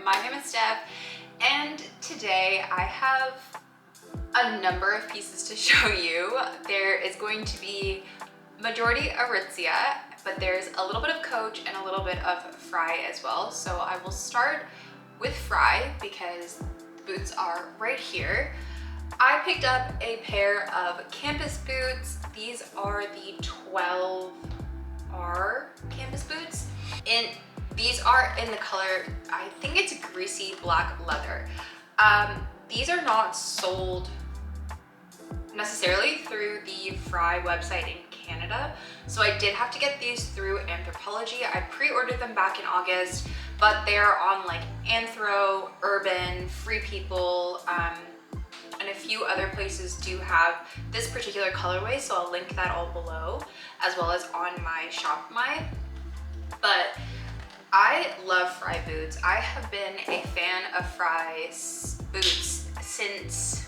My name is Djerf, and today I have a number of pieces to show you. There is going to be majority Aritzia, but there's a little bit of Coach and a little bit of Frye as well. So I will start with Frye because the boots are right here. I picked up a pair of campus boots. These are the 12R campus boots. And these are in the color, I think it's greasy black leather. These are not sold necessarily through the Frye website in Canada. So I did have to get these through Anthropologie. I pre-ordered them back in August, but they're on like Anthro, Urban, Free People, and a few other places do have this particular colorway. So I'll link that all below, as well as on my Shop My. But I love Frye boots. I have been a fan of Frye's boots since,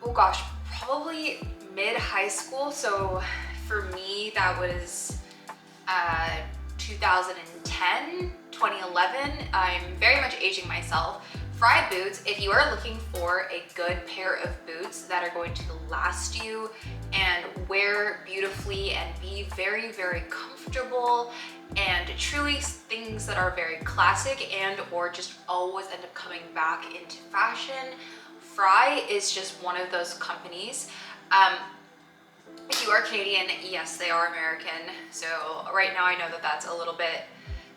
oh gosh, probably mid-high school. So for me, that was 2010, 2011. I'm very much aging myself. Frye boots, if you are looking for a good pair of boots that are going to last you and wear beautifully and be very, very comfortable and truly things that are very classic and or just always end up coming back into fashion, Frye is just one of those companies. If you are Canadian, yes, they are American. So right now I know that that's a little bit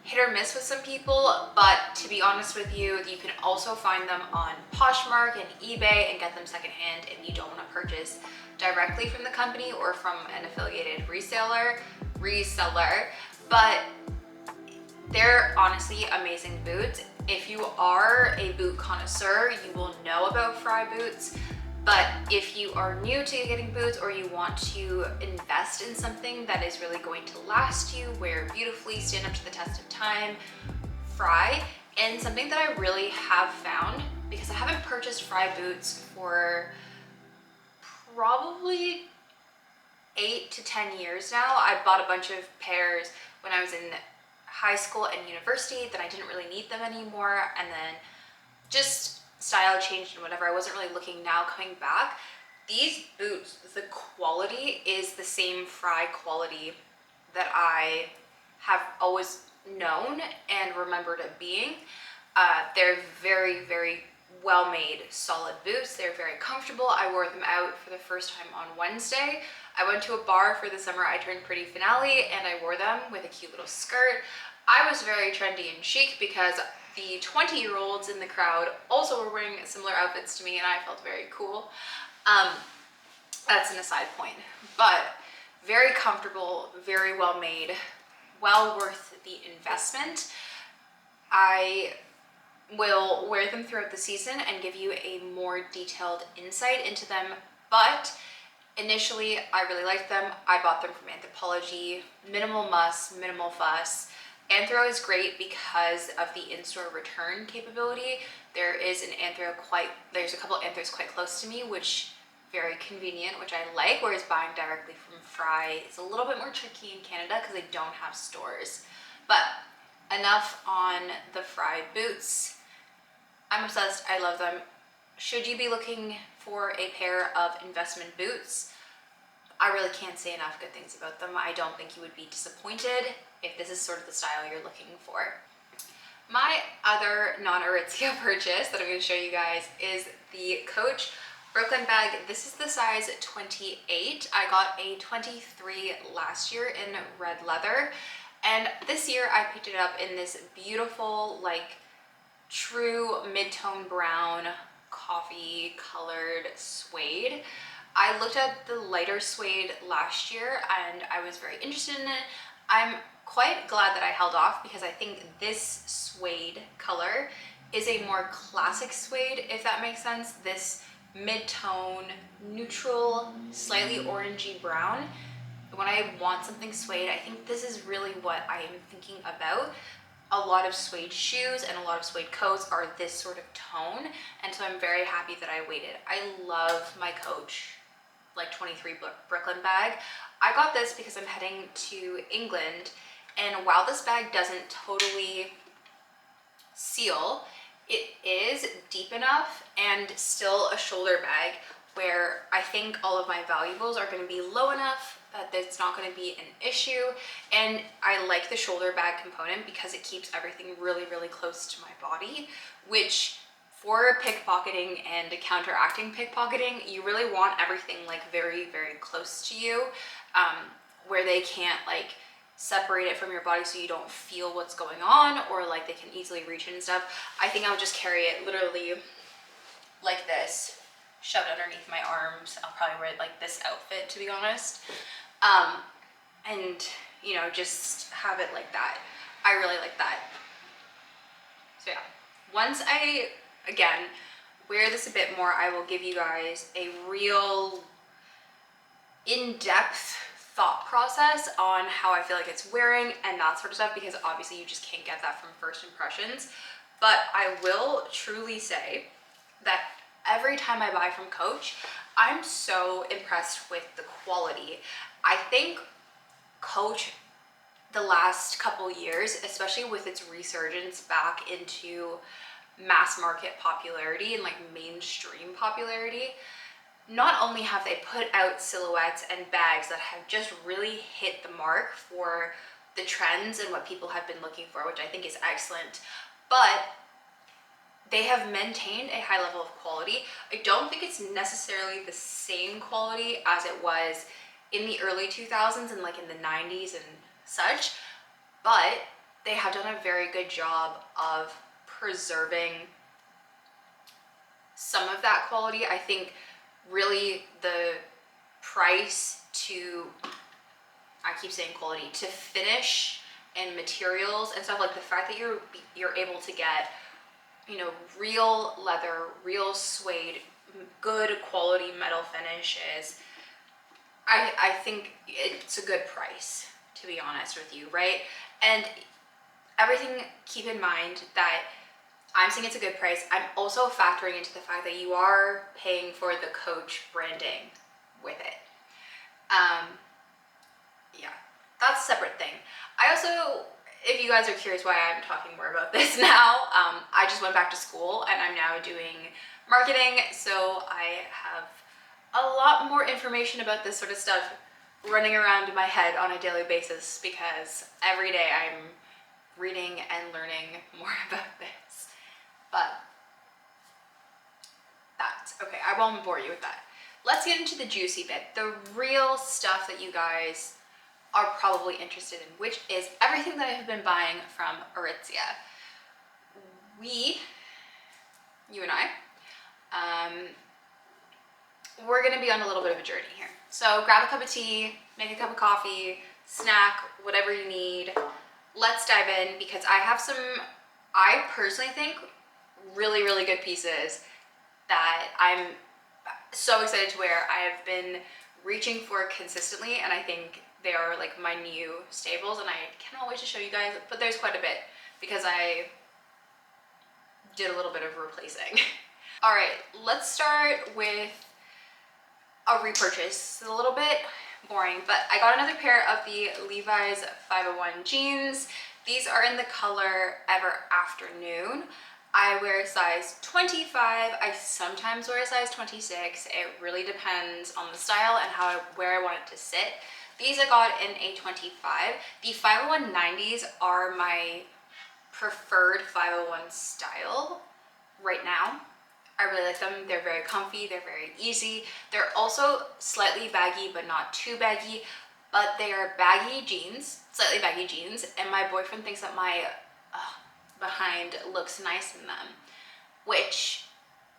hit or miss with some people, but to be honest with you, you can also find them on Poshmark and eBay and get them secondhand if you don't want to purchase directly from the company or from an affiliated reseller. But they're honestly amazing boots. If you are a boot connoisseur, you will know about Frye boots. But if you are new to getting boots or you want to invest in something that is really going to last you, wear beautifully, stand up to the test of time, Frye. And something that I really have found, because I haven't purchased Frye boots for probably 8 to 10 years now. I bought a bunch of pairs when I was in high school and university, then I didn't really need them anymore, and then just style changed and whatever. I wasn't really looking. Now coming back, these boots, the quality is the same Frye quality that I have always known and remembered it being. They're very, very well made, solid boots. They're very comfortable. I wore them out for the first time on Wednesday. I went to a bar for the summer I Turned Pretty finale and I wore them with a cute little skirt. I was very trendy and chic because the 20-year-olds in the crowd also were wearing similar outfits to me and I felt very cool. That's an aside point, but very comfortable, very well made, well worth the investment. I will wear them throughout the season and give you a more detailed insight into them, but initially I really liked them. I bought them from Anthropologie. Minimal muss, minimal fuss. Anthro is great because of the in-store return capability. There's a couple Anthros quite close to me, which very convenient, which I like, whereas buying directly from Frye is a little bit more tricky in Canada because they don't have stores. But enough on the Frye boots. I'm obsessed, I love them. Should you be looking for a pair of investment boots, I really can't say enough good things about them. I don't think you would be disappointed if this is sort of the style you're looking for. My other non-Aritzia purchase that I'm going to show you guys is the Coach Brooklyn bag. This is the size 28. I got a 23 last year in red leather, and this year I picked it up in this beautiful, like true mid-tone brown, coffee colored suede. I looked at the lighter suede last year and I was very interested in it. I'm quite glad that I held off because I think this suede color is a more classic suede, if that makes sense. This mid-tone, neutral, slightly orangey brown. When I want something suede, I think this is really what I am thinking about. A lot of suede shoes and a lot of suede coats are this sort of tone, and so I'm very happy that I waited. I love my Coach like 23 Brooklyn bag. I got this because I'm heading to England, and while this bag doesn't totally seal, it is deep enough and still a shoulder bag where I think all of my valuables are going to be low enough that it's not going to be an issue. And I like the shoulder bag component because it keeps everything really, really close to my body, which for pickpocketing and counteracting pickpocketing, you really want everything like very, very close to you, where they can't like separate it from your body so you don't feel what's going on, or like they can easily reach it and stuff. I think I'll just carry it literally like this, shove it underneath my arms. I'll probably wear like this outfit, to be honest. And you know, just have it like that. I really like that. So yeah, once I, again, wear this a bit more, I will give you guys a real in-depth thought process on how I feel like it's wearing and that sort of stuff, because obviously you just can't get that from first impressions. But I will truly say that every time I buy from Coach, I'm so impressed with the quality. I think Coach, the last couple years, especially with its resurgence back into mass market popularity and like mainstream popularity, not only have they put out silhouettes and bags that have just really hit the mark for the trends and what people have been looking for, which I think is excellent, but they have maintained a high level of quality. I don't think it's necessarily the same quality as it was in the early 2000s and like in the 90s and such, but they have done a very good job of preserving some of that quality. I think really the price to, I keep saying quality, to finish and materials and stuff, like the fact that you're able to get, you know, real leather, real suede, good quality metal finishes, I think it's a good price, to be honest with you, right? And everything, keep in mind that I'm saying it's a good price. I'm also factoring into the fact that you are paying for the Coach branding with it. Yeah, that's a separate thing. I also, if you guys are curious why I'm talking more about this now, I just went back to school and I'm now doing marketing, so I have a lot more information about this sort of stuff running around in my head on a daily basis, because every day I'm reading and learning more about this. But that's okay, I won't bore you with that. Let's get into the juicy bit, the real stuff that you guys are probably interested in, which is everything that I have been buying from Aritzia. You and I, we're gonna be on a little bit of a journey here. So grab a cup of tea, make a cup of coffee, snack, whatever you need. Let's dive in, because I have some, I personally think, really, really good pieces that I'm so excited to wear. I have been reaching for consistently, and I think they are like my new staples, and I cannot wait to show you guys, but there's quite a bit because I did a little bit of replacing. All right, let's start with a repurchase. It's a little bit boring, but I got another pair of the Levi's 501 jeans. These are in the color Ever Afternoon. I wear a size 25. I sometimes wear a size 26. It really depends on the style and where I want it to sit. These I got in a 25. The 50190s are my preferred 501 style right now. I really like them. They're very comfy, they're very easy. They're also slightly baggy, but not too baggy, but they are baggy jeans, slightly baggy jeans, and my boyfriend thinks that my behind looks nice in them, which,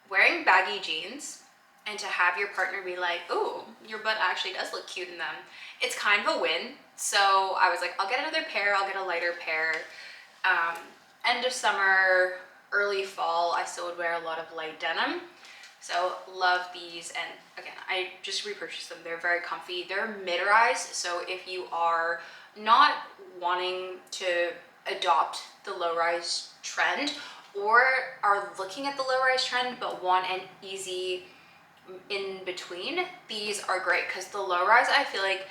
wearing baggy jeans and to have your partner be like, ooh, your butt actually does look cute in them, it's kind of a win. So I was like, I'll get another pair, I'll get a lighter pair. End of summer, early fall, I still would wear a lot of light denim. So love these, and again, I just repurchased them. They're very comfy. They're mid-rise, so if you are not wanting to adopt the low-rise trend, or are looking at the low-rise trend but want an easy in between, these are great, because the low-rise, I feel like,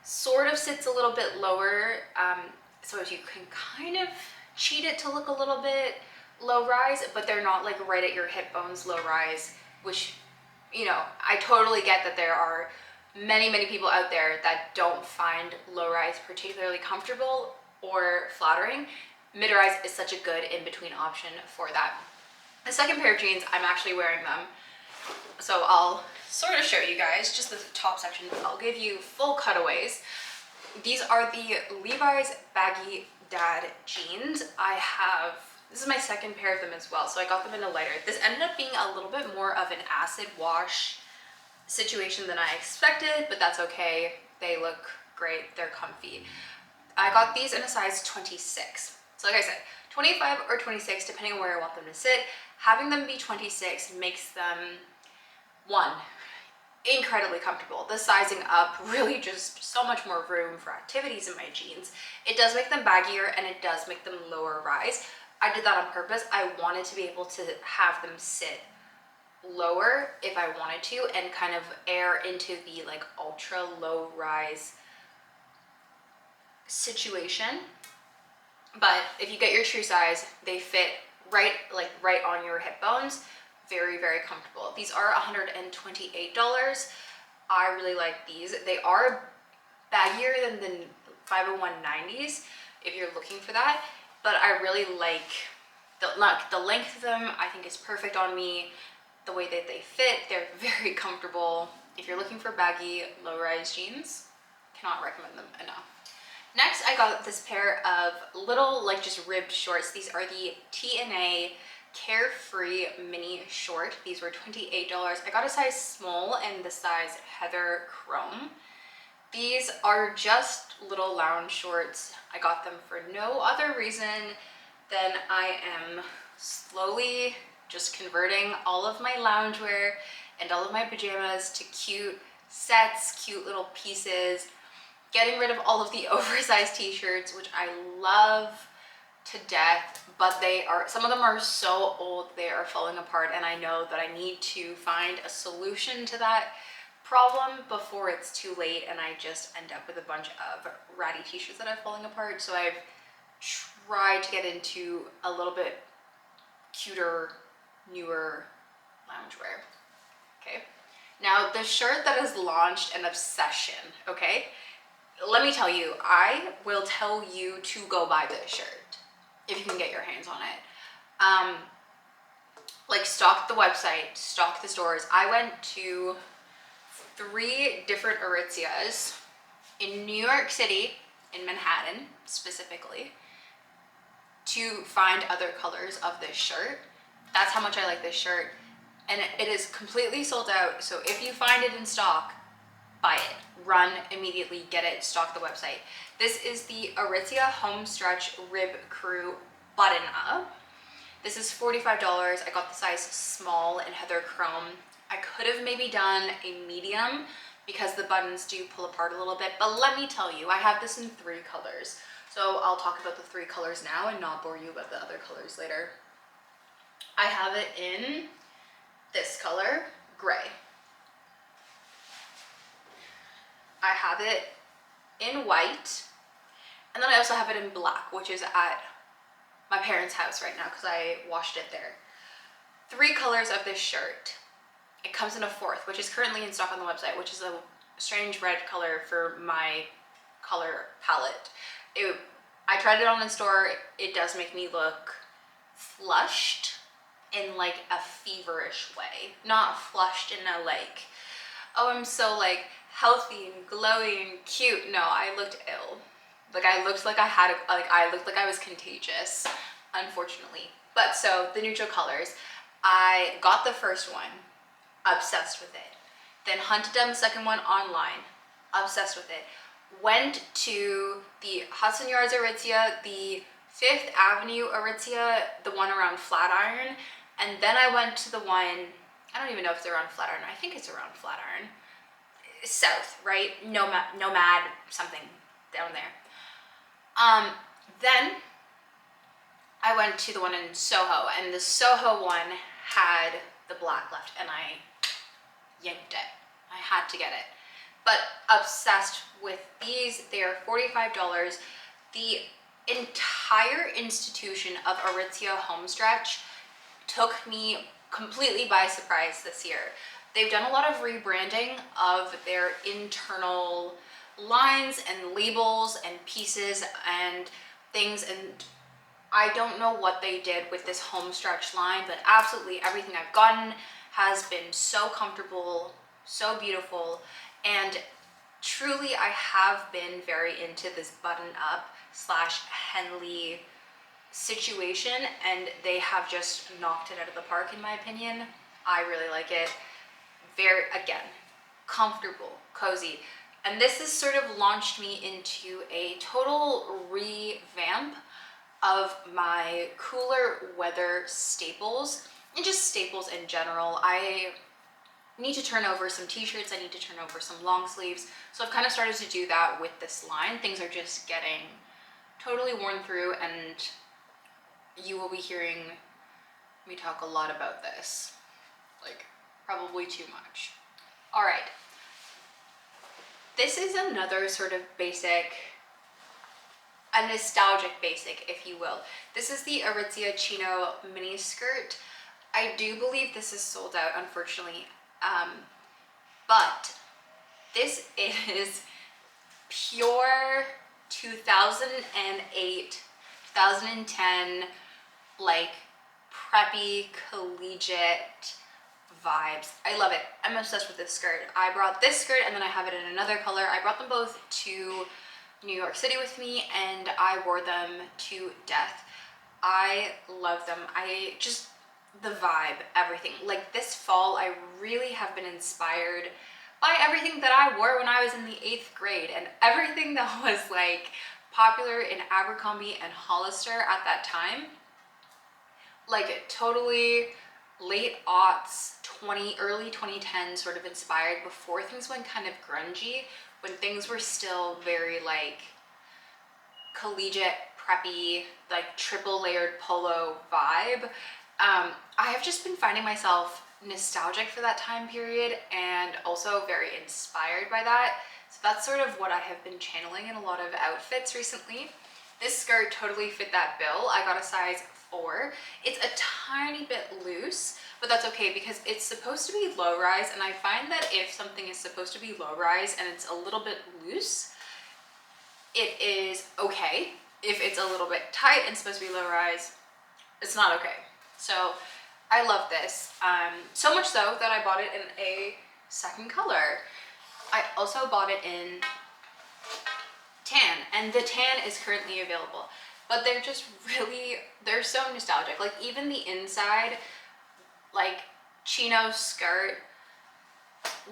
sort of sits a little bit lower, so if you can kind of cheat it to look a little bit low rise, but they're not like right at your hip bones low rise, which, you know, I totally get that there are many people out there that don't find low rise particularly comfortable or flattering. Mid rise is such a good in-between option for that. The second pair of jeans, I'm actually wearing them, so I'll sort of show you guys just the top section. I'll give you full cutaways. These are the Levi's baggy dad jeans. This is my second pair of them as well, so I got them in a lighter. This ended up being a little bit more of an acid wash situation than I expected, but that's okay. They look great, they're comfy. I got these in a size 26. So like I said, 25 or 26, depending on where I want them to sit. Having them be 26 makes them, one, incredibly comfortable. The sizing up really just so much more room for activities in my jeans. It does make them baggier and it does make them lower rise. I did that on purpose. I wanted to be able to have them sit lower if I wanted to and kind of air into the like ultra low rise situation. But if you get your true size, they fit right on your hip bones. Very comfortable. These are $128. I really like these. They are baggier than the 50190s if you're looking for that, but I really like the length of them. I think is perfect on me. The way that they fit, they're very comfortable. If you're looking for baggy low-rise jeans, cannot recommend them enough. Next, I got this pair of little like just ribbed shorts. These are the TNA Carefree mini short. These were $28. I got a size small and the size Heather Chrome. These are just little lounge shorts. I got them for no other reason than I am slowly just converting all of my loungewear and all of my pajamas to cute sets, cute little pieces, getting rid of all of the oversized t-shirts, which I love to death, but some of them are so old, they are falling apart, and I know that I need to find a solution to that problem before it's too late and I just end up with a bunch of ratty t-shirts that are falling apart. So I've tried to get into a little bit cuter, newer loungewear. Okay, now the shirt that has launched an obsession, okay? Let me tell you, I will tell you to go buy this shirt if you can get your hands on it. Like stock the website, stock the stores. I went to 3 different Aritzias in New York City, in Manhattan specifically, to find other colors of this shirt. That's how much I like this shirt. And it is completely sold out. So if you find it in stock, buy it. Run immediately, get it, stock the website. This is the Aritzia Homestretch Rib Crew button up. This is $45. I got the size small in Heather Chrome. I could have maybe done a medium because the buttons do pull apart a little bit, but let me tell you, I have this in 3 colors. So I'll talk about the 3 colors now and not bore you about the other colors later. I have it in this color, gray. I have it in white, and then I also have it in black, which is at my parents' house right now because I washed it there. 3 colors of this shirt. It comes in a 4th, which is currently in stock on the website, which is a strange red color for my color palette. I tried it on in store. It does make me look flushed in like a feverish way, not flushed in a like, oh, I'm so like healthy and glowy and cute. No, I looked ill. Like I looked like I looked like I was contagious, unfortunately. But so the neutral colors, I got the first one, obsessed with it. Then hunted down the second one online, obsessed with it. Went to the Hudson Yards Aritzia, the 5th Avenue Aritzia, the one around Flatiron, and then I went to the one, I don't even know if it's around Flatiron, I think it's around Flatiron. South, right? Nomad something down there. Then I went to the one in Soho, and the Soho one had the black left, and I yanked it. I had to get it. But obsessed with these. They are $45. The entire institution of Aritzia Homestretch took me completely by surprise this year. They've done a lot of rebranding of their internal lines and labels and pieces and things, and I don't know what they did with this Homestretch line, but absolutely everything I've gotten has been so comfortable, so beautiful, and truly I have been very into this button up slash Henley situation, and they have just knocked it out of the park in my opinion. I really like it. Very, again, comfortable, cozy. And this has sort of launched me into a total revamp of my cooler weather staples and just staples in general. I need to turn over some t-shirts, I need to turn over some long sleeves. So I've kind of started to do that with this line. Things are just getting totally worn through, and you will be hearing me talk a lot about this, like probably too much. All right, this is another sort of basic, a nostalgic basic, if you will. This is the Aritzia chino mini skirt. I do believe this is sold out, unfortunately, but this is pure 2008, 2010, like preppy, collegiate vibes. I love it. I'm obsessed with this skirt. I brought this skirt and then I have it in another color. I brought them both to New York City with me and I wore them to death. I love them. I just, the vibe, everything. Like this fall, I really have been inspired by everything that I wore when I was in the 8th grade, and everything that was like popular in Abercrombie and Hollister at that time. Like totally late aughts, early 2010 sort of inspired, before things went kind of grungy, when things were still very like collegiate, preppy, like triple layered polo vibe. I have just been finding myself nostalgic for that time period and also very inspired by that. So that's sort of what I have been channeling in a lot of outfits recently. This skirt totally fit that bill. I got a size 4. It's a tiny bit loose, but that's okay because it's supposed to be low rise, and I find that if something is supposed to be low rise and it's a little bit loose, it is okay. If it's a little bit tight and supposed to be low rise, it's not okay. So I love this, so much so that I bought it in a second color. I also bought it in tan, and the tan is currently available, but they're just really, they're so nostalgic. Like even the inside, like chino skirt,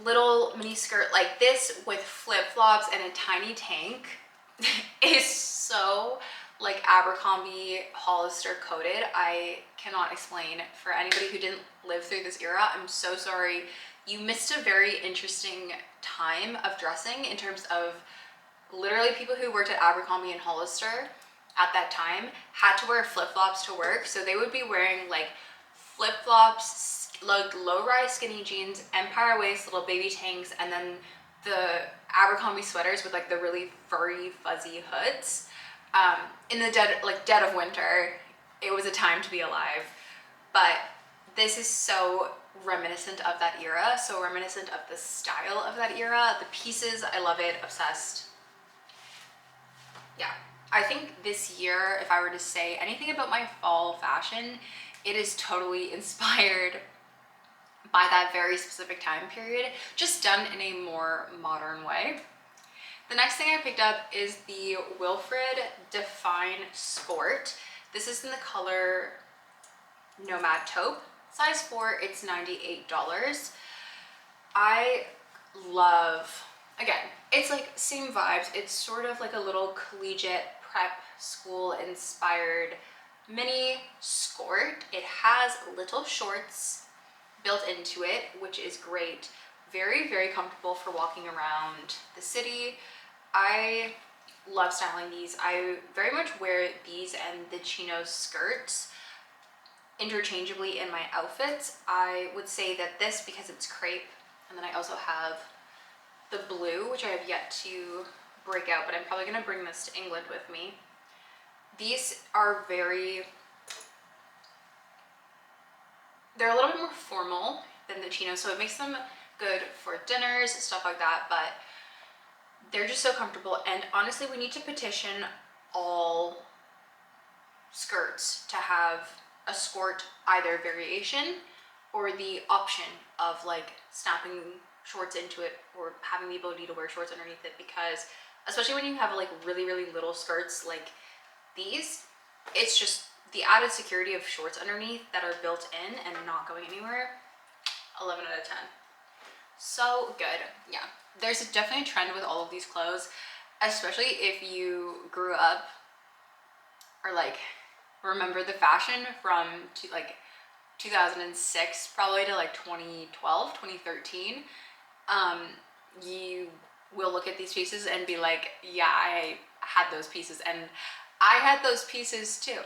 little mini skirt like this with flip-flops and a tiny tank is so like Abercrombie Hollister coded. I cannot explain. For anybody who didn't live through this era, I'm so sorry. You missed a very interesting time of dressing in terms of literally people who worked at Abercrombie and Hollister at that time had to wear flip-flops to work. So they would be wearing like flip-flops, like low-rise skinny jeans, empire waist, little baby tanks, and then the Abercrombie sweaters with like the really furry, fuzzy hoods. In the dead of winter, it was a time to be alive. But this is so reminiscent of that era, so reminiscent of the style of that era. The pieces, I love it, obsessed. Yeah, I think this year, if I were to say anything about my fall fashion, it is totally inspired by that very specific time period, just done in a more modern way. The next thing I picked up is the Wilfred Define Sport. This is in the color Nomad Taupe. Size 4, it's $98. I love, again, it's like same vibes. It's sort of like a little collegiate prep school inspired mini skirt. It has little shorts built into it, which is great. Very, very comfortable for walking around the city. I love styling these. I very much wear these and the chino skirts interchangeably in my outfits. I would say that this, because it's crepe, and then I also have the blue, which I have yet to break out, but I'm probably gonna bring this to England with me. These are they're a little bit more formal than the chinos, so it makes them good for dinners, stuff like that, but they're just so comfortable. And honestly, we need to petition all skirts to have a skirt either variation or the option of like snapping shorts into it or having the ability to wear shorts underneath it, because especially when you have like really little skirts like these, it's just the added security of shorts underneath that are built in and not going anywhere. 11 out of 10. So good. Yeah, there's definitely a trend with all of these clothes, especially if you grew up or like remember the fashion from like 2006 probably to like 2012, 2013. You will look at these pieces and be like, yeah, I had those pieces, and I had those pieces too.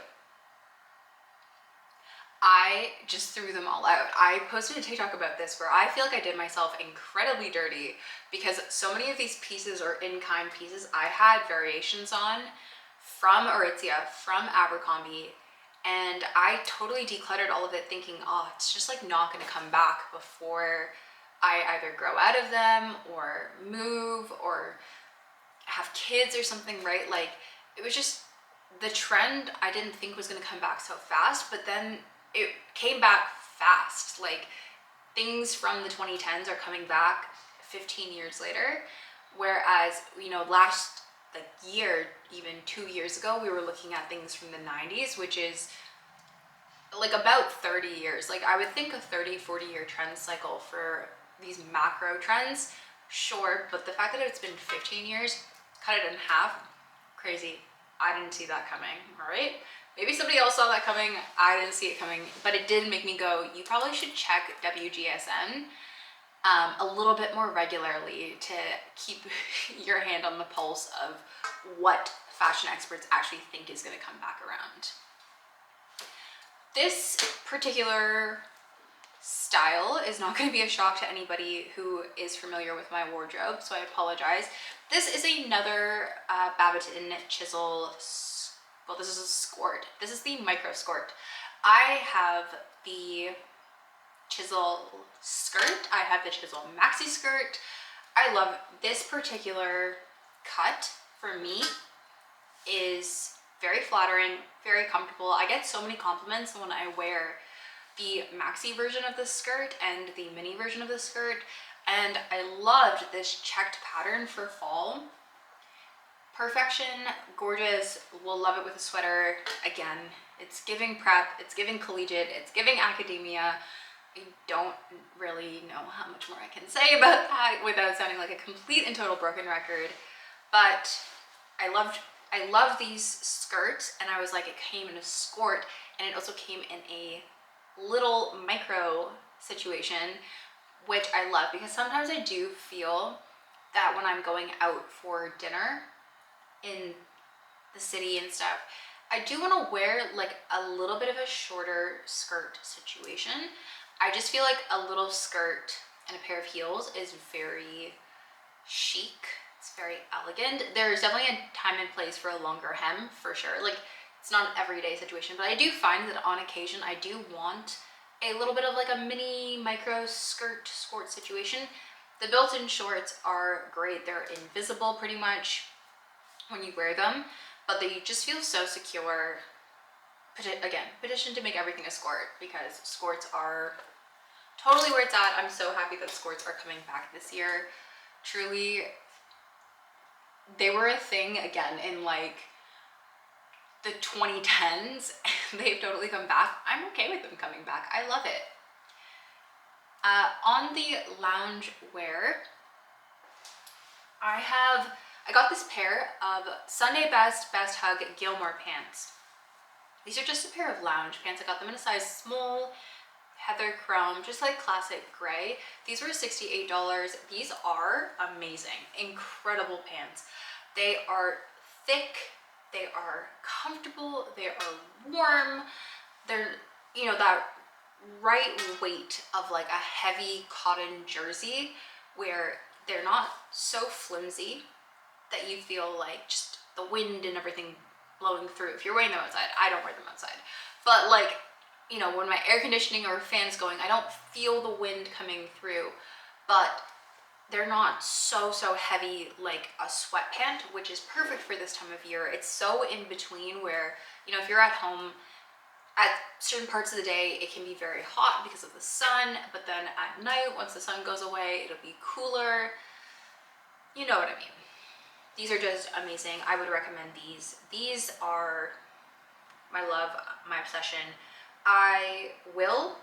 I just threw them all out. I posted a TikTok about this where I feel like I did myself incredibly dirty because so many of these pieces are in-kind pieces I had variations on from Aritzia, from Abercrombie, and I totally decluttered all of it thinking, oh, it's just like not gonna come back before I either grow out of them or move or have kids or something, right? Like, it was just the trend I didn't think was gonna come back so fast, but then it came back fast. Like, things from the 2010s are coming back 15 years later, whereas, you know, last like year, even 2 years ago, we were looking at things from the 90s, which is like about 30 years. Like, I would think a 30-40 year trend cycle for these macro trends, sure, but the fact that it's been 15 years, cut it in half, crazy. I didn't see that coming, all right? Maybe somebody else saw that coming. I didn't see it coming, but it did make me go, you probably should check WGSN a little bit more regularly to keep your hand on the pulse of what fashion experts actually think is going to come back around. This particular style is not going to be a shock to anybody who is familiar with my wardrobe, so I apologize. This is another Babaton chisel. Well, this is a skirt. This is the micro skirt. I have the chisel skirt. I have the chisel maxi skirt. I love this particular cut. For me, is very flattering, very comfortable. I get so many compliments when I wear the maxi version of this skirt and the mini version of this skirt, and I loved this checked pattern for fall. Perfection, gorgeous, will love it with a sweater. Again, it's giving prep, it's giving collegiate, it's giving academia. I don't really know how much more I can say about that without sounding like a complete and total broken record, but I love these skirts, and I was like, it came in a skirt, and it also came in a little micro situation, which I love, because sometimes I do feel that when I'm going out for dinner in the city and stuff, I do want to wear like a little bit of a shorter skirt situation. I just feel like a little skirt and a pair of heels is very chic. It's very elegant. There's definitely a time and place for a longer hem, for sure. Like, it's not an everyday situation, but I do find that on occasion I do want a little bit of like a mini micro skirt situation. The built-in shorts are great. They're invisible pretty much when you wear them, but they just feel so secure. Again, petition to make everything a skirt, because skirts are totally where it's at. I'm so happy that skirts are coming back this year. Truly, they were a thing again in like the 2010s. They've totally come back. I'm okay with them coming back. I love it. On the lounge wear, I got this pair of Sunday Best Hug Gilmore pants. These are just a pair of lounge pants. I got them in a size small, heather chrome, just like classic gray. These were $68. These are amazing, incredible pants. They are thick, they are comfortable, they are warm. They're, you know, that right weight of like a heavy cotton jersey, where they're not so flimsy that you feel like just the wind and everything blowing through. If you're wearing them outside, I don't wear them outside. But like, you know, when my air conditioning or fan's going, I don't feel the wind coming through, but they're not so heavy like a sweatpant, which is perfect for this time of year. It's so in between where, you know, if you're at home at certain parts of the day, it can be very hot because of the sun, but then at night, once the sun goes away, it'll be cooler. You know what I mean. These are just amazing. I would recommend these. These are my love, my obsession. I will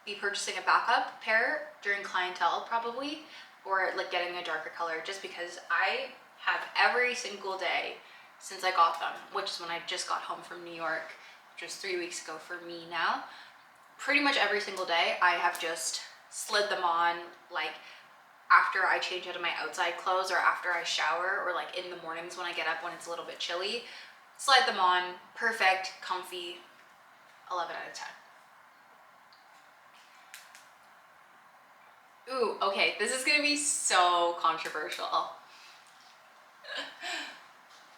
be purchasing a backup pair during clientele probably, or like getting a darker color, just because I have every single day since I got them, which is when I just got home from New York, which was 3 weeks ago for me now. Pretty much every single day I have just slid them on, like after I change out of my outside clothes or after I shower, or like in the mornings when I get up when it's a little bit chilly. Slide them on, perfect, comfy, 11 out of 10. Ooh, okay, this is gonna be so controversial.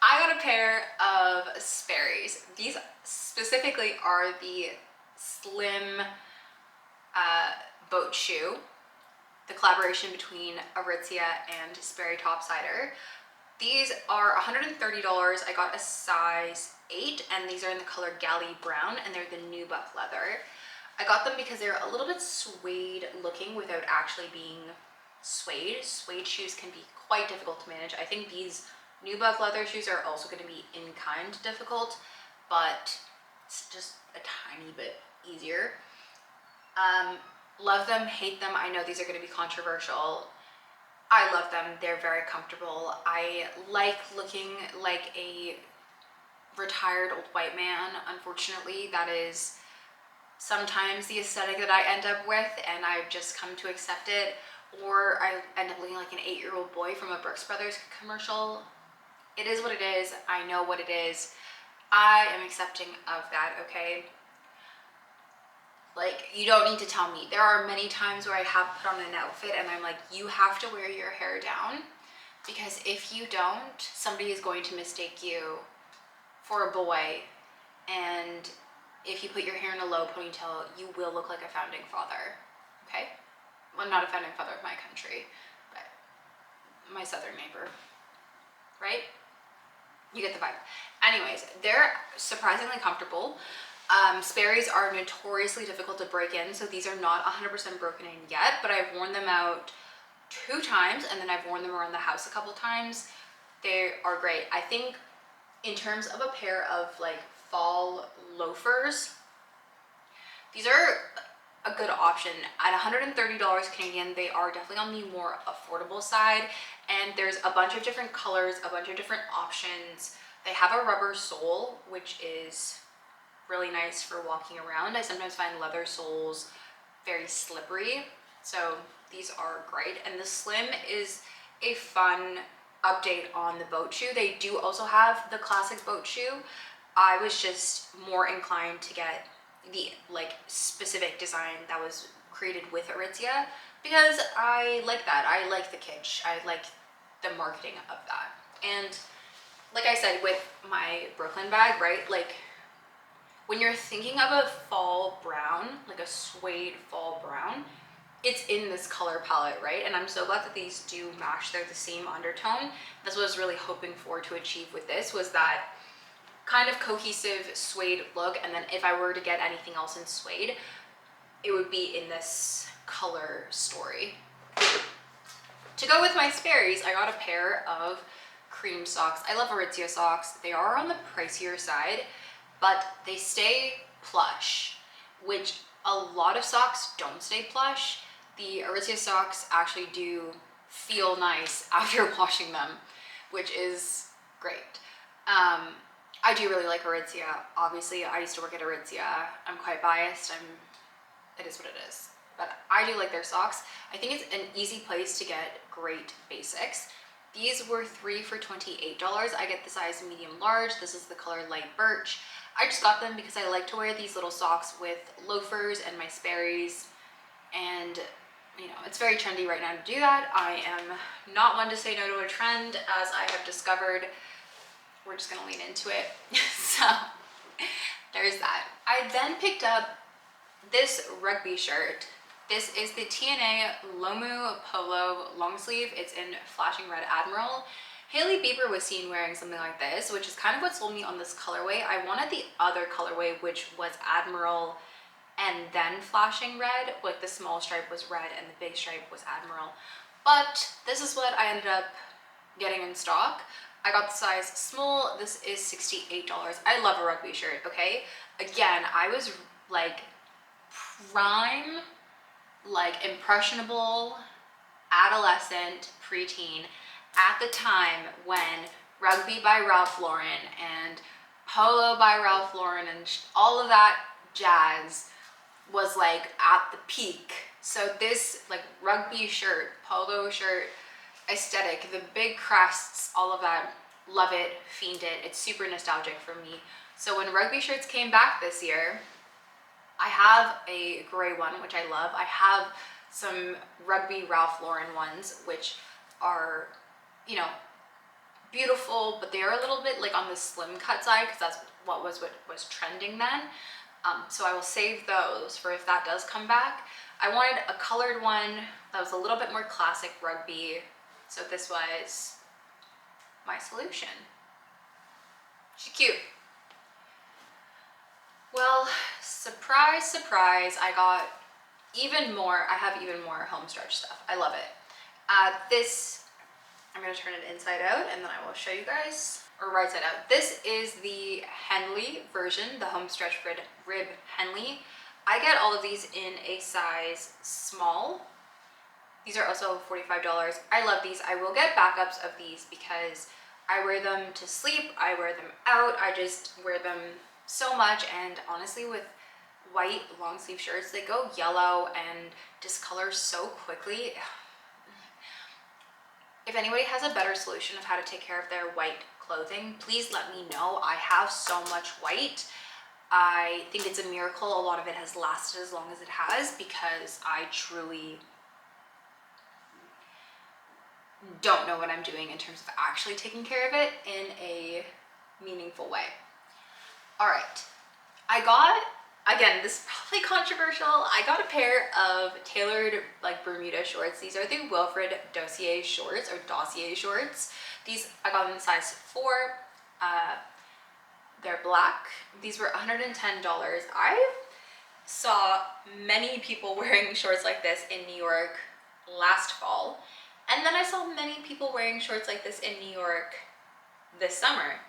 I got a pair of Sperry's. These specifically are the slim boat shoe, the collaboration between Aritzia and Sperry Topsider. These are $130. I got a size 8, and these are in the color Galley Brown, and they're the nubuck leather. I got them because they're a little bit suede looking without actually being suede. Suede shoes can be quite difficult to manage. I think these nubuck leather shoes are also going to be in kind difficult, but it's just a tiny bit easier. Love them, hate them. I know these are going to be controversial. I love them. They're very comfortable. I like looking like a retired old white man. Unfortunately, that is sometimes the aesthetic that I end up with, and I've just come to accept it. Or I end up looking like an 8-year-old boy from a Brooks Brothers commercial. It is what it is. I know what it is. I am accepting of that, okay? Like, you don't need to tell me. There are many times where I have put on an outfit and I'm like, you have to wear your hair down, because if you don't, somebody is going to mistake you for a boy, and if you put your hair in a low ponytail, you will look like a founding father, okay? Well, not a founding father of my country, but my southern neighbor, right? You get the vibe. Anyways, they're surprisingly comfortable. Sperry's are notoriously difficult to break in, so these are not 100% broken in yet, but I've worn them out 2 times, and then I've worn them around the house a couple times. They are great. I think in terms of a pair of like fall loafers, these are a good option. At $130 Canadian, they are definitely on the more affordable side, and there's a bunch of different colors, a bunch of different options. They have a rubber sole, which is really nice for walking around. I sometimes find leather soles very slippery, so these are great. And the slim is a fun update on the boat shoe. They do also have the classic boat shoe. I was just more inclined to get the like specific design that was created with Aritzia, because I like that. I like the kitsch. I like the marketing of that. And like I said with my Brooklyn bag, right, like when you're thinking of a fall brown, like a suede fall brown, it's in this color palette, right? And I'm so glad that these do match. They're the same undertone. That's what I was really hoping for to achieve with this, was that kind of cohesive suede look. And then if I were to get anything else in suede, it would be in this color story. To go with my Sperry's, I got a pair of cream socks. I love Aritzia socks. They are on the pricier side, but they stay plush, which a lot of socks don't stay plush. The Aritzia socks actually do feel nice after washing them, which is great. I do really like Aritzia. Obviously, I used to work at Aritzia. I'm quite biased. It is what it is. But I do like their socks. I think it's an easy place to get great basics. These were 3 for $28. I get the size medium large. This is the color light birch. I just got them because I like to wear these little socks with loafers and my Sperry's, and you know, it's very trendy right now to do that. I am not one to say no to a trend, as I have discovered we're just gonna lean into it. So there's that. I then picked up this Rugby shirt. This is the TNA Lomu Polo long sleeve. It's in flashing red Admiral. Hailey Bieber was seen wearing something like this, which is kind of what sold me on this colorway. I wanted the other colorway, which was Admiral and then flashing red. Like the small stripe was red and the big stripe was Admiral. But this is what I ended up getting in stock. I got the size small. This is $68. I love a Rugby shirt, okay? Again, I was like prime, like impressionable, adolescent, preteen at the time when Rugby by Ralph Lauren and Polo by Ralph Lauren and all of that jazz was like at the peak. So this like Rugby shirt, polo shirt aesthetic, the big crests, all of that, love it, fiend it. It's super nostalgic for me. So when Rugby shirts came back this year, I have a gray one, which I love. I have some Rugby Ralph Lauren ones, which are, you know, beautiful, but they're a little bit like on the slim cut side because that's what was trending then. So I will save those for if that does come back. I wanted a colored one that was a little bit more classic Rugby. So this was my solution. She's cute. Well, surprise, surprise, I got even more. I have even more homestretch stuff. I love it. This, I'm gonna turn it inside out and then I will show you guys, or right side out. This is the Henley version, the homestretch rib Henley. I get all of these in a size small. These are also $45. I love these. I will get backups of these because I wear them to sleep. I wear them out. I just wear them so much. And honestly, with white long sleeve shirts, they go yellow and discolor so quickly. If anybody has a better solution of how to take care of their white clothing, please let me know. I have so much white. I think it's a miracle a lot of it has lasted as long as it has because I truly don't know what I'm doing in terms of actually taking care of it in a meaningful way. All right, I got, again, this is probably controversial. I got a pair of tailored like Bermuda shorts. These are the Wilfred Dossier shorts or Dossier shorts. These I got in size 4. They're black. These were $110. I saw many people wearing shorts like this in New York last fall. And then I saw many people wearing shorts like this in New York this summer.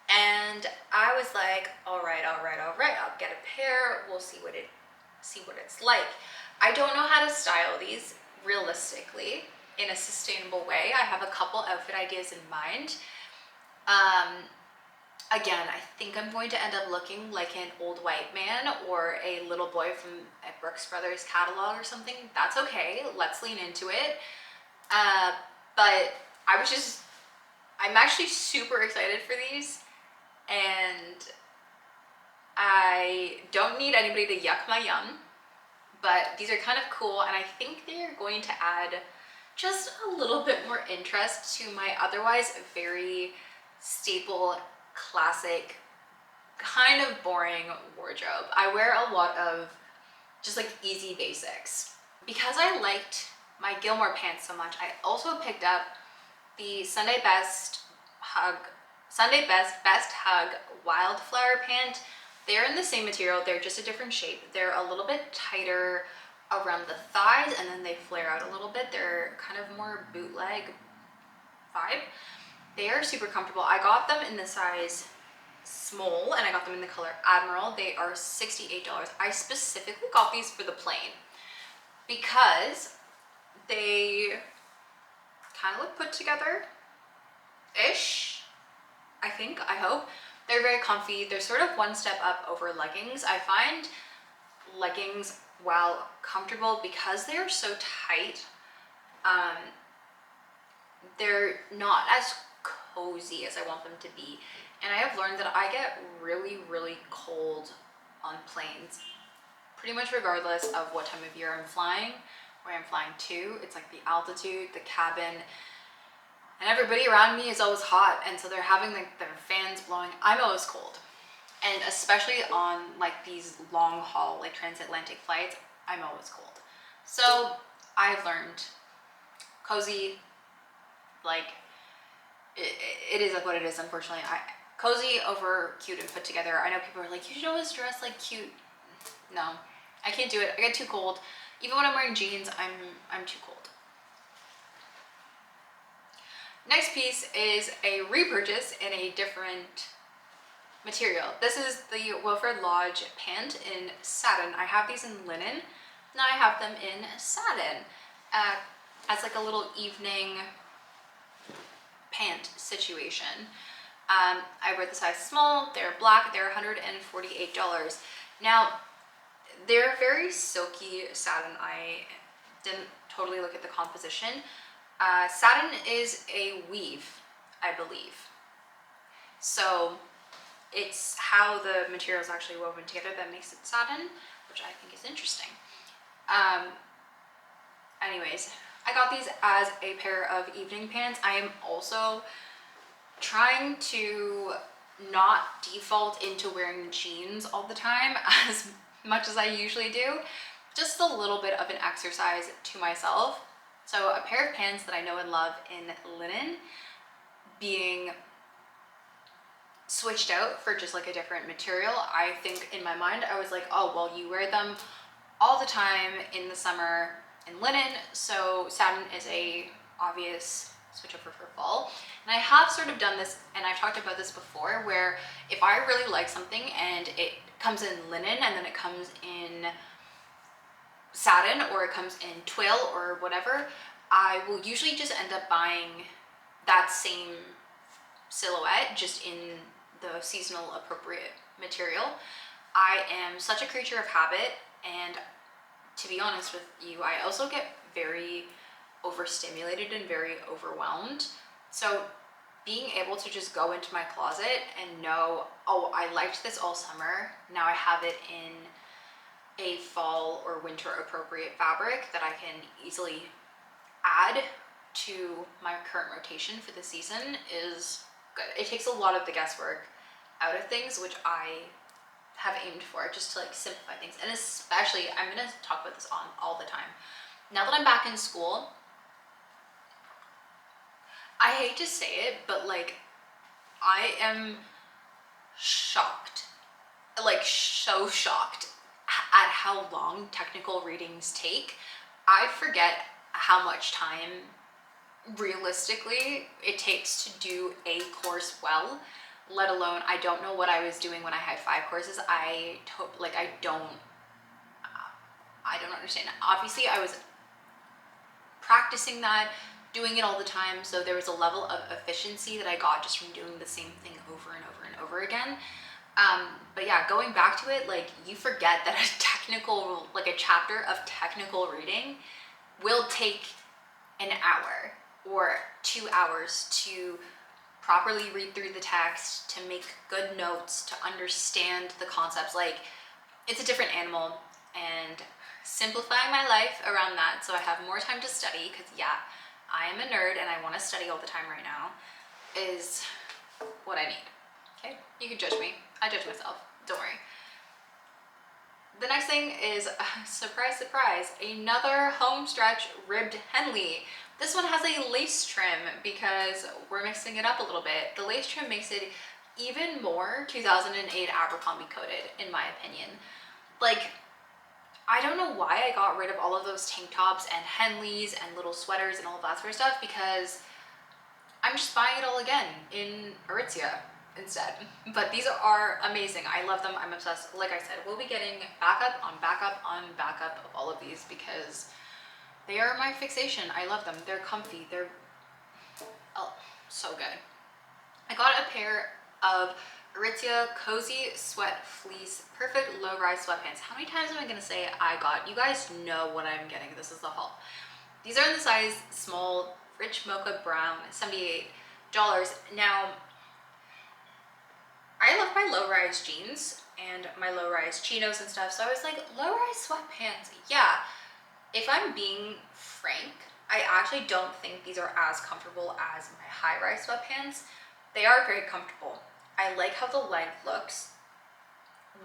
And I was like, all right, I'll get a pair. We'll see what it's like. I don't know how to style these realistically in a sustainable way. I have a couple outfit ideas in mind. Again, I think I'm going to end up looking like an old white man or a little boy from a Brooks Brothers catalog or something. That's okay. Let's lean into it. But I'm actually super excited for these, and I don't need anybody to yuck my yum, but these are kind of cool, and I think they're going to add just a little bit more interest to my otherwise very staple, classic, kind of boring wardrobe. I wear a lot of just like easy basics. Because I liked my Gilmore pants so much, I also picked up the Sunday Best Hug Wildflower pant. They're in the same material, they're just a different shape. They're a little bit tighter around the thighs and then they flare out a little bit. They're kind of more bootleg vibe. They are super comfortable. I got them in the size small and I got them in the color Admiral. They are $68. I specifically got these for the plain because they kind of look put together-ish, I think, I hope. They're very comfy. They're sort of one step up over leggings. I find leggings, while comfortable, because they're so tight, they're not as cozy as I want them to be. And I have learned that I get really, really cold on planes, pretty much regardless of what time of year I'm flying, where I'm flying to. It's like the altitude, the cabin, and everybody around me is always hot, and so they're having like their fans blowing. I'm always cold, and especially on like these long haul like transatlantic flights, I'm always cold. So I've learned cozy, like it is like what it is, unfortunately. Cozy over cute and put together. I know people are like, you should always dress like cute. No, I can't do it. I get too cold. Even when I'm wearing jeans, I'm too cold. Next piece is a repurchase in a different material. This is the Wilfred Lodge pant in satin. I have these in linen. Now I have them in satin as like a little evening pant situation. I wear the size small. They're black. They're $148. Now, they're very silky satin. I didn't totally look at the composition. Satin is a weave, I believe. So it's how the material is actually woven together that makes it satin, which I think is interesting. Anyways, I got these as a pair of evening pants. I am also trying to not default into wearing jeans all the time as much as I usually do. Just a little bit of an exercise to myself. So a pair of pants that I know and love in linen being switched out for just like a different material. I think in my mind, I was like, oh, well, you wear them all the time in the summer in linen, so satin is a obvious switch over for fall. And I have sort of done this, and I've talked about this before, where if I really like something and it comes in linen and then it comes in satin or it comes in twill or whatever, I will usually just end up buying that same silhouette just in the seasonal appropriate material. I am such a creature of habit, and to be honest with you, I also get very overstimulated and very overwhelmed. So being able to just go into my closet and know, oh, I liked this all summer, now I have it in a fall or winter appropriate fabric that I can easily add to my current rotation for the season is good. It takes a lot of the guesswork out of things, which I have aimed for, just to like simplify things. And especially, I'm gonna talk about this on all the time. Now that I'm back in school, I hate to say it, but like I am shocked, like so shocked at how long technical readings take. I forget how much time realistically it takes to do a course well, let alone I don't know what I was doing when I had 5 courses. I don't understand. Obviously I was practicing that, doing it all the time, so there was a level of efficiency that I got just from doing the same thing over and over and over again. But yeah, going back to it, like you forget that a technical, like a chapter of technical reading will take an hour or 2 hours to properly read through the text, to make good notes, to understand the concepts. Like it's a different animal, and simplifying my life around that so I have more time to study, because yeah, I am a nerd and I want to study all the time right now, is what I need. Okay, you can judge me. I judge myself, don't worry. The next thing is, surprise, surprise, another Homestretch ribbed Henley. This one has a lace trim because we're mixing it up a little bit. The lace trim makes it even more 2008 Abercrombie coded, in my opinion. Like, I don't know why I got rid of all of those tank tops and Henleys and little sweaters and all of that sort of stuff, because I'm just buying it all again in Aritzia instead. But these are amazing. I love them. I'm obsessed. Like I said, we'll be getting backup on backup on backup of all of these because they are my fixation. I love them. They're comfy. They're so good. I got a pair of Aritzia Cozy Sweat Fleece Perfect Low-Rise Sweatpants. How many times am I going to say I got? You guys know what I'm getting. This is the haul. These are in the size small, rich mocha brown, $78. Now, I love my low-rise jeans and my low-rise chinos and stuff, so I was like, low-rise sweatpants, yeah. If I'm being frank, I actually don't think these are as comfortable as my high-rise sweatpants. They are very comfortable. I like how the leg looks.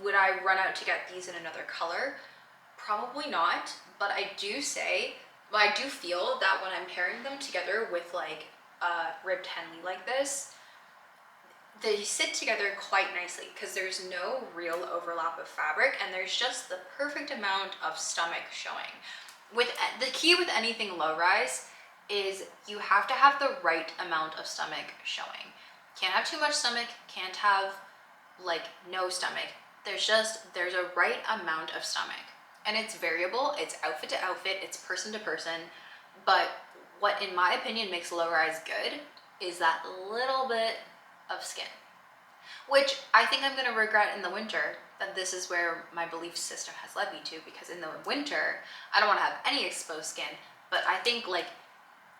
Would I run out to get these in another color? Probably not, but I do feel that when I'm pairing them together with like a ribbed Henley like this, they sit together quite nicely because there's no real overlap of fabric and there's just the perfect amount of stomach showing. The key with anything low rise is you have to have the right amount of stomach showing. Can't have too much stomach, can't have like no stomach. There's a right amount of stomach, and it's variable, it's outfit to outfit, it's person to person. But what in my opinion makes low rise good is that little bit of skin, which I think I'm gonna regret in the winter, that this is where my belief system has led me to, because in the winter I don't want to have any exposed skin. But I think like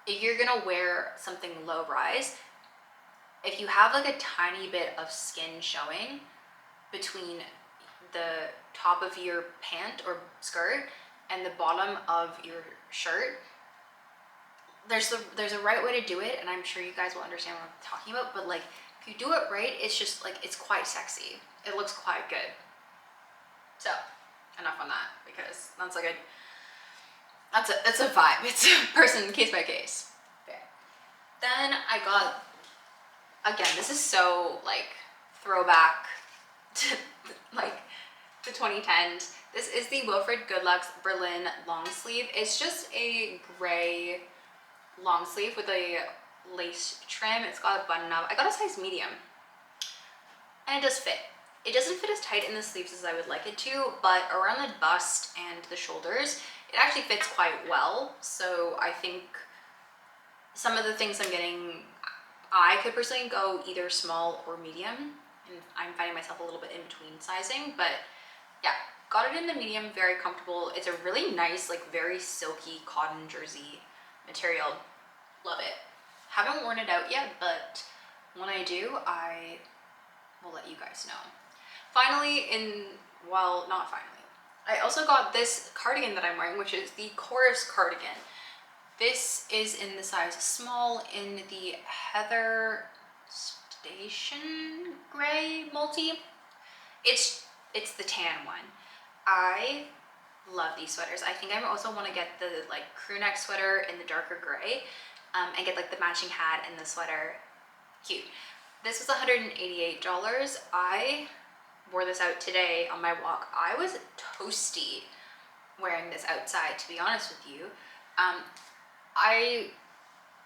if you're gonna wear something low rise, if you have like a tiny bit of skin showing between the top of your pant or skirt and the bottom of your shirt, there's a right way to do it, and I'm sure you guys will understand what I'm talking about. But like if you do it right, it's just like, it's quite sexy. It looks quite good. So enough on that, because that's like it's a vibe. It's a person case by case. Okay. Then I got, again, this is so like throwback to like the 2010s. This is the Wilfred Goodluck's Berlin long sleeve. It's just a gray long sleeve with a lace trim. It's got a button up. I got a size medium, and it does fit. It doesn't fit as tight in the sleeves as I would like it to, but around the bust and the shoulders, it actually fits quite well. So I think some of the things I'm getting, I could personally go either small or medium, and I'm finding myself a little bit in between sizing. But yeah, got it in the medium, very comfortable. It's a really nice, like very silky cotton jersey material. Love it. Haven't worn it out yet, but when I do, I will let you guys know. Finally, not finally, I also got this cardigan that I'm wearing, which is the Chorus cardigan. This is in the size small in the Heather Station gray multi. It's the tan one. I love these sweaters. I think I also want to get the like crew neck sweater in the darker gray, and get like the matching hat and the sweater. Cute. This was $188. I wore this out today on my walk. I was toasty wearing this outside, to be honest with you. I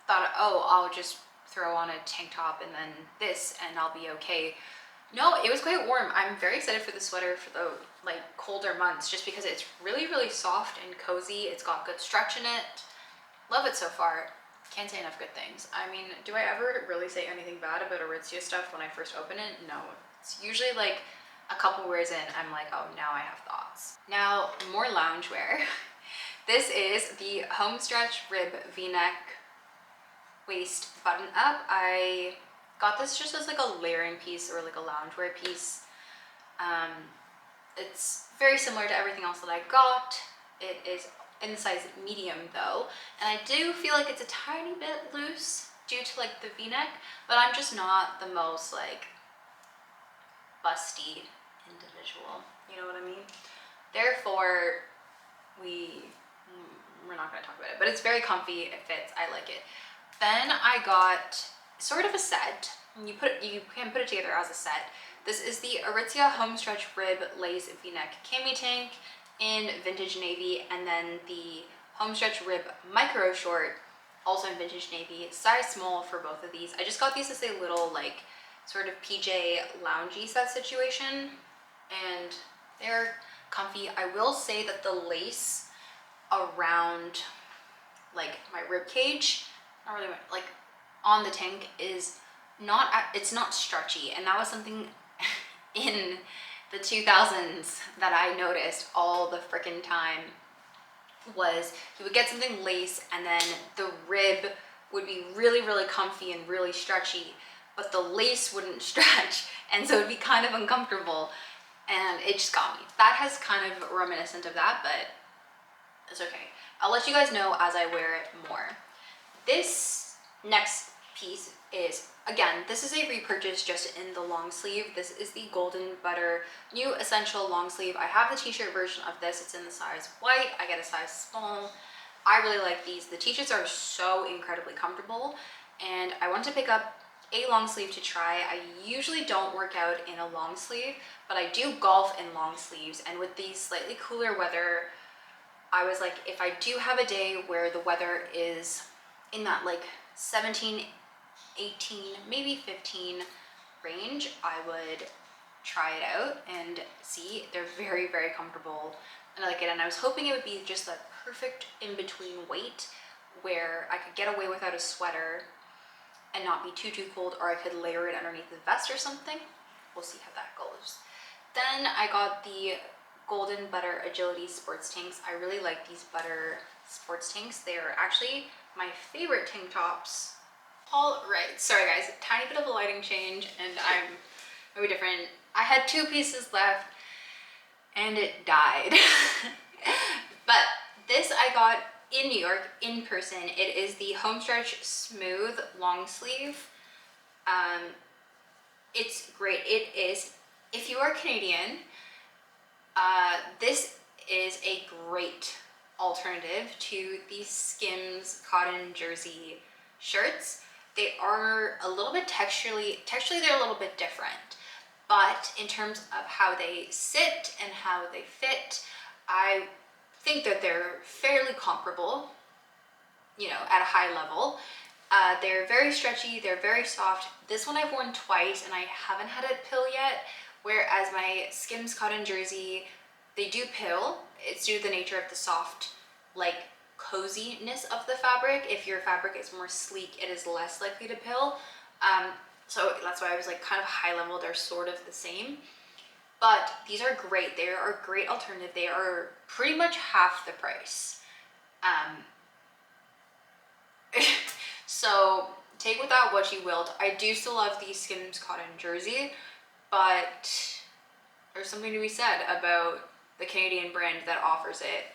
thought, oh, I'll just throw on a tank top and then this and I'll be okay. No, it was quite warm. I'm very excited for the sweater for the like colder months, just because it's really, really soft and cozy. It's got good stretch in it. Love it so far. Can't say enough good things. I mean, do I ever really say anything bad about Aritzia stuff when I first open it? No. It's usually like a couple wears in, I'm like, oh, now I have thoughts. Now, more loungewear. This is the Homestretch rib v-neck waist button up. I got this just as like a layering piece or like a loungewear piece. It's very similar to everything else that I got. It is in the size medium though, and I do feel like it's a tiny bit loose due to like the v-neck, but I'm just not the most like busty individual, you know what I mean? Therefore, we're not going to talk about it, but it's very comfy, it fits, I like it. Then I got sort of a set. You can put it together as a set. This is the Aritzia Homestretch Rib Lace V-neck cami tank in vintage navy, and then the Homestretch Rib Micro Short, also in vintage navy, size small for both of these. I just got these as a little like sort of PJ loungy set situation, and they're comfy. I will say that the lace around like my rib cage, not really like on the tank, is not, it's not stretchy, and that was something in the 2000s that I noticed all the freaking time. Was you would get something lace and then the rib would be really, really comfy and really stretchy, but the lace wouldn't stretch, and so it'd be kind of uncomfortable, and it just got me. That has kind of reminiscent of that, but it's okay. I'll let you guys know as I wear it more. This next piece is, again, this is a repurchase just in the long sleeve. This is the Golden Butter New Essential Long Sleeve. I have the t-shirt version of this. It's in the size white. I get a size small. I really like these. The t-shirts are so incredibly comfortable, and I want to pick up a long sleeve to try. I usually don't work out in a long sleeve, but I do golf in long sleeves, and with these slightly cooler weather, I was like, if I do have a day where the weather is in that like 17, 18, maybe 15 range, I would try it out and see. They're very, very comfortable, and I like it. And I was hoping it would be just that perfect in-between weight where I could get away without a sweater and not be too cold, or I could layer it underneath the vest or something. We'll see how that goes. Then I got the Golden Butter Agility Sports Tanks. I really like these butter sports tanks. They are actually my favorite tank tops. All right, sorry guys, tiny bit of a lighting change and I'm maybe different. I had 2 pieces left and it died. But this I got in New York in person. It is the Homestretch Smooth Long Sleeve. It's great. It is, if you are Canadian, this is a great alternative to the Skims cotton jersey shirts. They are a little bit texturally they're a little bit different, but in terms of how they sit and how they fit, I think that they're fairly comparable, you know, at a high level. They're very stretchy, they're very soft. This one I've worn twice and I haven't had it pill yet, whereas my Skims cotton jersey, they do pill. It's due to the nature of the soft, like, coziness of the fabric. If your fabric is more sleek, it is less likely to pill. So that's why I was like kind of high level, they're sort of the same. But these are great. They are a great alternative. They are pretty much half the price. So take with that what you will. I do still love the Skims cotton jersey, but there's something to be said about the Canadian brand that offers it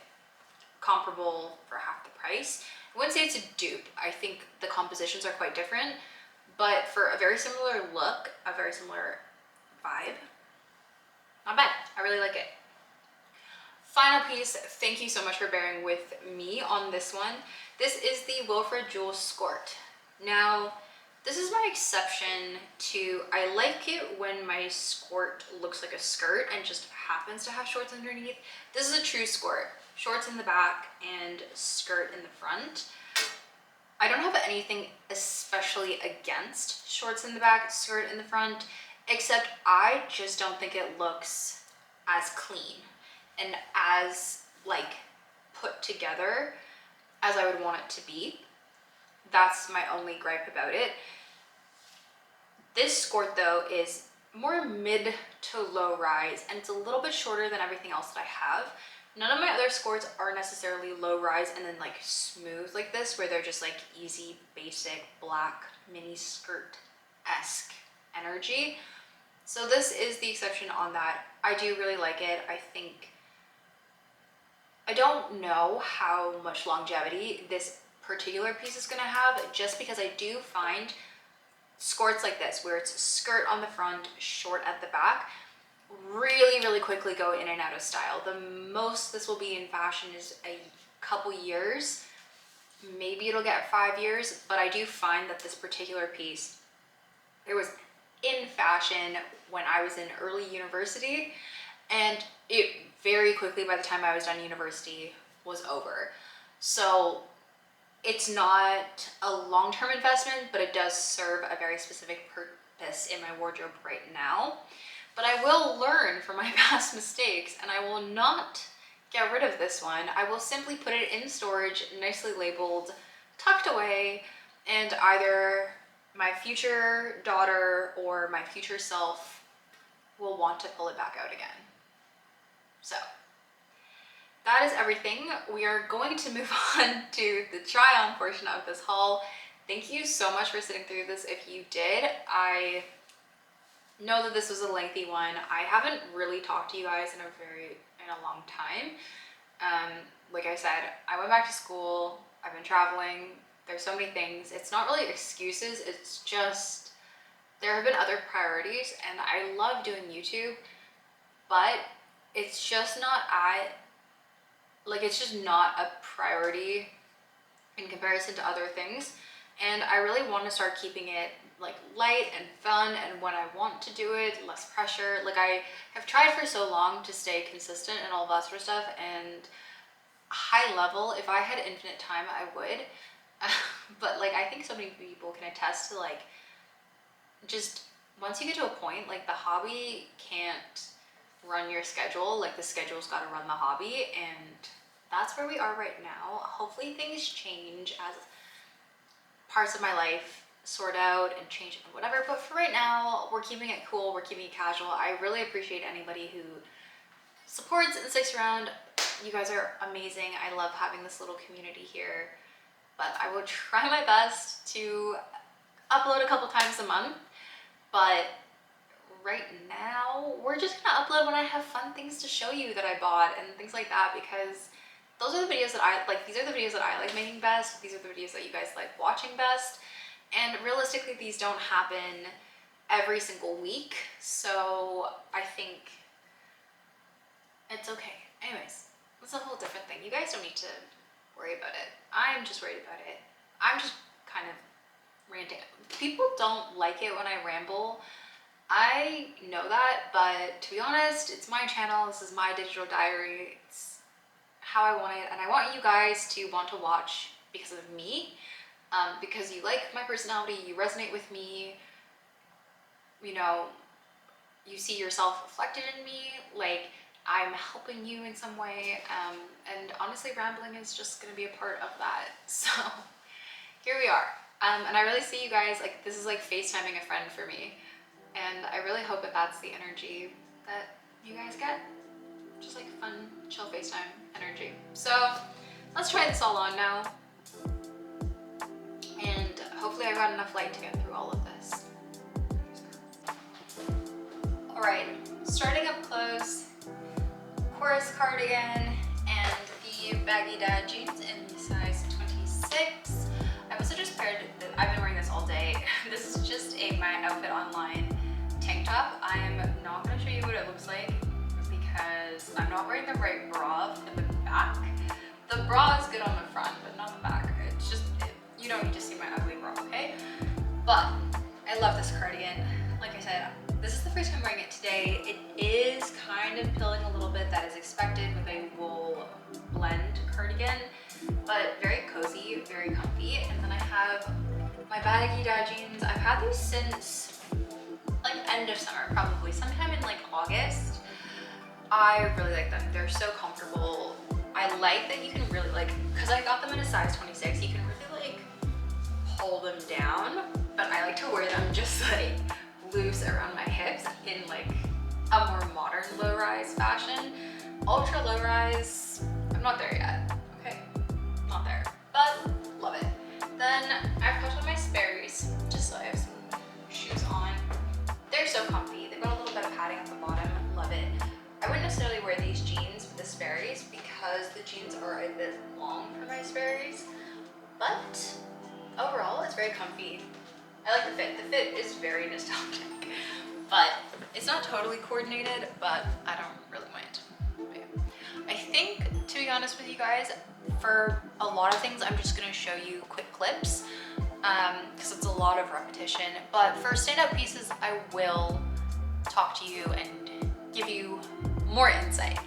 comparable for half the price. I wouldn't say it's a dupe. I think the compositions are quite different, but for a very similar look, a very similar vibe, not bad. I really like it. Final piece, thank you so much for bearing with me on this one. This is the Wilfred Jewell Skort. Now, this is my exception to, I like it when my skort looks like a skirt and just happens to have shorts underneath. This is a true skort. Shorts in the back and skirt in the front. I don't have anything especially against shorts in the back, skirt in the front, except I just don't think it looks as clean and as like put together as I would want it to be. That's my only gripe about it. This skort though is more mid to low rise, and it's a little bit shorter than everything else that I have. None of my other skorts are necessarily low rise and then like smooth like this, where they're just like easy, basic, black mini skirt-esque energy. So this is the exception on that. I do really like it. I don't know how much longevity this particular piece is gonna have, just because I do find skorts like this, where it's skirt on the front, short at the back, really quickly go in and out of style. The most this will be in fashion is a couple years. Maybe it'll get 5 years, but I do find that this particular piece, it was in fashion when I was in early university, and it very quickly, by the time I was done university, was over. So it's not a long-term investment, but it does serve a very specific purpose in my wardrobe right now. But I will learn from my past mistakes, and I will not get rid of this one. I will simply put it in storage, nicely labeled, tucked away, and either my future daughter or my future self will want to pull it back out again. So that is everything. We are going to move on to the try on portion of this haul. Thank you so much for sitting through this if you did. I know that this was a lengthy one. I haven't really talked to you guys in a long time. Like I said, I went back to school, I've been traveling, there's so many things. It's not really excuses, it's just there have been other priorities, and I love doing YouTube, but it's just not it's just not a priority in comparison to other things. And I really want to start keeping it like light and fun, and when I want to do it, less pressure. Like I have tried for so long to stay consistent and all that sort of stuff, and high level, if I had infinite time, I would. But like I think so many people can attest to like just once you get to a point, like the hobby can't run your schedule, like the schedule's got to run the hobby, and that's where we are right now. Hopefully things change as parts of my life sort out and change and whatever, but for right now we're keeping it cool, we're keeping it casual. I really appreciate anybody who supports and sticks around. You guys are amazing. I love having this little community here, but I will try my best to upload a couple times a month. But right now we're just gonna upload when I have fun things to show you that I bought and things like that, because those are the videos that I like. These are the videos that I like making best. These are the videos that you guys like watching best. And realistically, these don't happen every single week. So I think it's okay. Anyways, it's a whole different thing. You guys don't need to worry about it. I'm just worried about it. I'm just kind of ranting. People don't like it when I ramble. I know that, but to be honest, it's my channel. This is my digital diary. It's how I want it, and I want you guys to want to watch because of me, because you like my personality, you resonate with me, you know, you see yourself reflected in me, like I'm helping you in some way, and honestly rambling is just gonna be a part of that. So here we are, and I really see you guys, like this is like FaceTiming a friend for me, and I really hope that that's the energy that you guys get. Just like fun, chill FaceTime energy. So let's try this all on now. And hopefully I got enough light to get through all of this. All right, starting up close, chorus cardigan and the baggy dad jeans in size 26. I also just paired, I've been wearing this all day. This is just my outfit online tank top. I'm not gonna show you what it looks like, because I'm not wearing the right bra for the back. The bra is good on the front, but not the back. It's just, you don't need to see my ugly bra, okay? But I love this cardigan. Like I said, this is the first time wearing it today. It is kind of pilling a little bit, that is expected with a wool blend cardigan, but very cozy, very comfy. And then I have my baggy dad jeans. I've had these since like end of summer, probably sometime in like August. I really like them. They're so comfortable. I like that you can really like, because I got them in a size 26, you can really like pull them down, but I like to wear them just like loose around my hips in like a more modern low-rise fashion. Ultra low-rise, I'm not there yet, okay? Not there, but love it. Then I've put on my Sperry's, just so I have some shoes on. They're so comfy. They've got a little bit of padding at the bottom, love it. I wouldn't necessarily wear these jeans with the Sperry's because the jeans are a bit long for my Sperry's, but overall it's very comfy. I like the fit. The fit is very nostalgic, but it's not totally coordinated, but I don't really mind. Okay. I think, to be honest with you guys, for a lot of things I'm just gonna show you quick clips because it's a lot of repetition, but for stand-up pieces I will talk to you and give you more insight.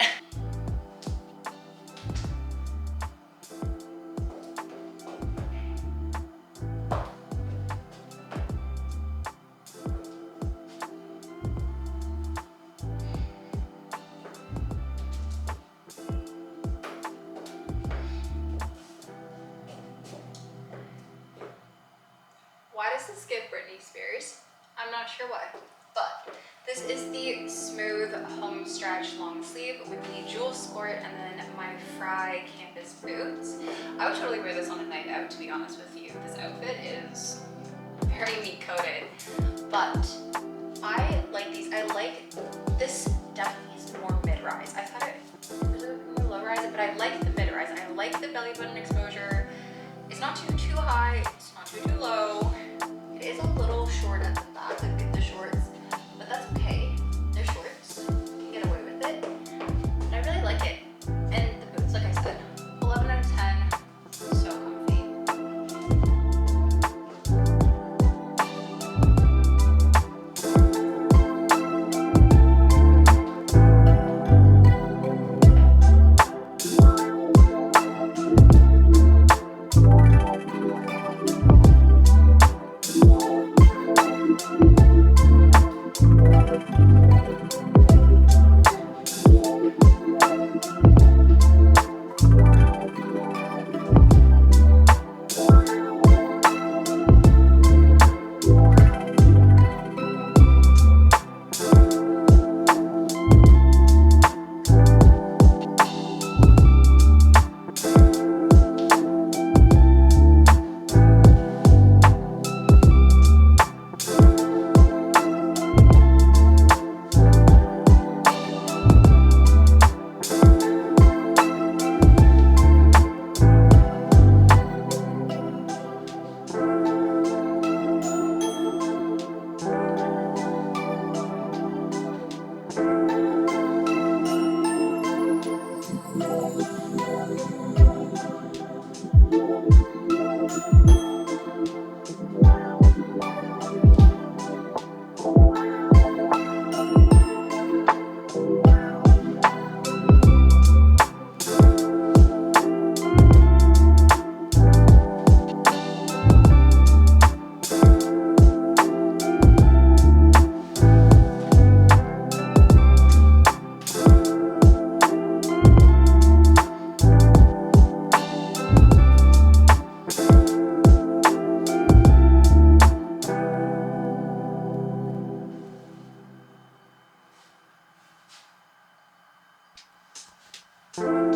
Why does this give Britney Spears? I'm not sure why, but this is the smooth homestretch long sleeve with the jewel skirt and then my Frye canvas boots. I would totally wear this on a night out, to be honest with you. This outfit is very meat coated, but I like these. I like this definitely needs more mid-rise. I thought it really would be more low-rise, but I like the mid-rise. I like the belly button exposure. It's not too high, it's not too low. It is a little short at the back, like the shorts, but that's okay. They're shorts, you can get away with it. And I really like it. And the boots, like I said, 11 out of 10, so comfy.